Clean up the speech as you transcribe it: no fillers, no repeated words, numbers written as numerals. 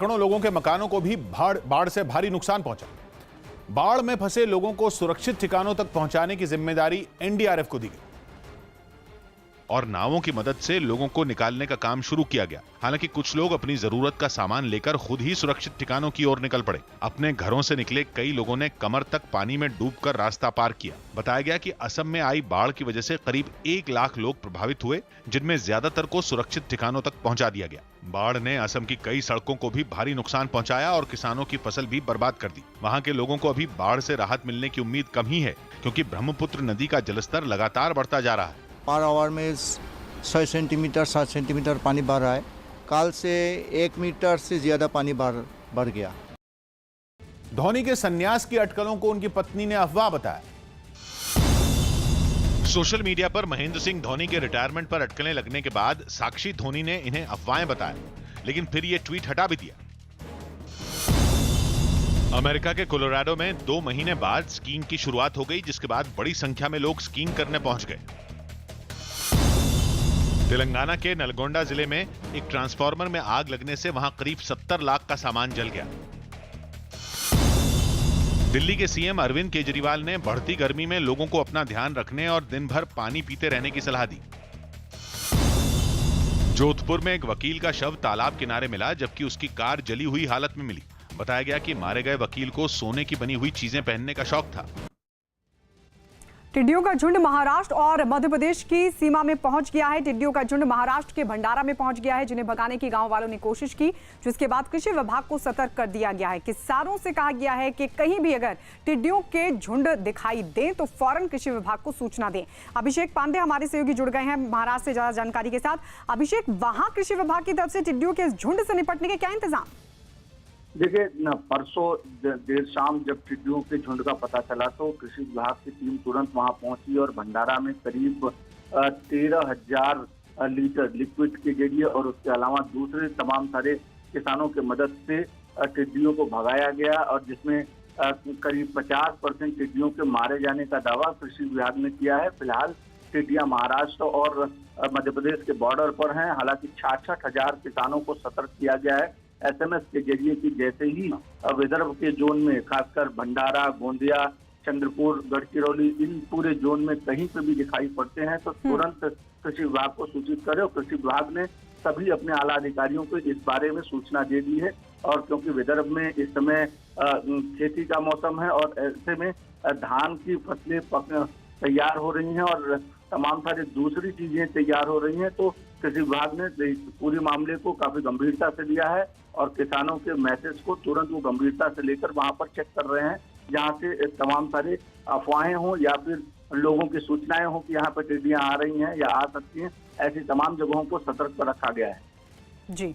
सैकड़ों लोगों के मकानों को भी बाढ़ से भारी नुकसान पहुंचा। बाढ़ में फंसे लोगों को सुरक्षित ठिकानों तक पहुंचाने की जिम्मेदारी एनडीआरएफ को दी गई और नावों की मदद से लोगों को निकालने का काम शुरू किया गया। हालांकि कुछ लोग अपनी जरूरत का सामान लेकर खुद ही सुरक्षित ठिकानों की ओर निकल पड़े। अपने घरों से निकले कई लोगों ने कमर तक पानी में डूबकर रास्ता पार किया। बताया गया कि असम में आई बाढ़ की वजह से करीब 1 लाख लोग प्रभावित हुए, जिनमें ज्यादातर को सुरक्षित ठिकानों तक पहुंचा दिया गया। बाढ़ ने असम की कई सड़कों को भी भारी नुकसान पहुंचाया और किसानों की फसल भी बर्बाद कर दी। वहां के लोगों को अभी बाढ़ से राहत मिलने की उम्मीद कम ही है, क्योंकि ब्रह्मपुत्र नदी का जलस्तर लगातार बढ़ता जा रहा है। पर आवर में 6 सेंटीमीटर 7 सेंटीमीटर पानी बढ़ रहा है। कल से 1 मीटर से ज्यादा पानी बढ़ गया। धोनी के संन्यास की अटकलों को उनकी पत्नी ने अफवाह बताया। सोशल मीडिया पर महेंद्र सिंह धोनी के रिटायरमेंट पर अटकलें लगने के बाद साक्षी धोनी ने इन्हें अफवाहें बताया, लेकिन फिर यह ट्वीट हटा भी दिया। अमेरिका के कोलोराडो में 2 महीने बाद स्कीइंग की शुरुआत हो गई, जिसके बाद बड़ी संख्या में लोग स्कीइंग करने पहुंच गए। तेलंगाना के नलगोंडा जिले में एक ट्रांसफार्मर में आग लगने से वहां करीब 70 लाख का सामान जल गया। दिल्ली के सीएम अरविंद केजरीवाल ने बढ़ती गर्मी में लोगों को अपना ध्यान रखने और दिन भर पानी पीते रहने की सलाह दी। जोधपुर में एक वकील का शव तालाब किनारे मिला, जबकि उसकी कार जली हुई हालत में मिली। बताया गया कि मारे गए वकील को सोने की बनी हुई चीजें पहनने का शौक था। टिड्डियों का झुंड महाराष्ट्र और मध्य प्रदेश की सीमा में पहुंच गया है। टिड्डियों का झुंड महाराष्ट्र के भंडारा में पहुंच गया है, जिन्हें भगाने की गांव वालों ने कोशिश की, जिसके बाद कृषि विभाग को सतर्क कर दिया गया है। किसानों से कहा गया है कि कहीं भी अगर टिड्डियों के झुंड दिखाई दें तो फौरन कृषि विभाग को सूचना दें। अभिषेक पांडे हमारे सहयोगी जुड़ गए हैं महाराष्ट्र से ज्यादा जानकारी के साथ। अभिषेक, वहां कृषि विभाग की तरफ से टिड्डियों के झुंड से निपटने के क्या इंतजाम? देखिए, परसों देर शाम जब टिड्डियों के झुंड का पता चला तो कृषि विभाग की टीम तुरंत वहां पहुंची और भंडारा में करीब 13,000 लीटर लिक्विड के जरिए और उसके अलावा दूसरे तमाम सारे किसानों के मदद से टिड्डियों को भगाया गया, और जिसमें करीब 50% टिड्डियों के मारे जाने का दावा कृषि विभाग ने किया है। फिलहाल टिड्डियां महाराष्ट्र और मध्य प्रदेश के बॉर्डर पर हैं। हालांकि 66,000 किसानों को सतर्क किया गया है एसएमएस के जरिए कि जैसे ही विदर्भ के जोन में, खासकर भंडारा, गोंदिया, चंद्रपुर, गढ़चिरौली, इन पूरे जोन में कहीं पे भी दिखाई पड़ते हैं तो तुरंत कृषि विभाग को सूचित करें। और कृषि विभाग ने सभी अपने आला अधिकारियों को इस बारे में सूचना दे दी है। और क्योंकि विदर्भ में इस समय खेती का मौसम है और ऐसे में धान की फसलें तैयार हो रही हैं और तमाम सारी दूसरी चीजें तैयार हो रही हैं, तो कृषि विभाग ने पूरे मामले को काफी गंभीरता से लिया है और किसानों के मैसेज को तुरंत वो गंभीरता से लेकर वहां पर चेक कर रहे हैं, जहां से तमाम सारे अफवाहें हों या फिर लोगों की सूचनाएं हों कि यहाँ पर टिड्डियां आ रही हैं या आ सकती हैं। ऐसी तमाम जगहों को सतर्क पर रखा गया है। जी।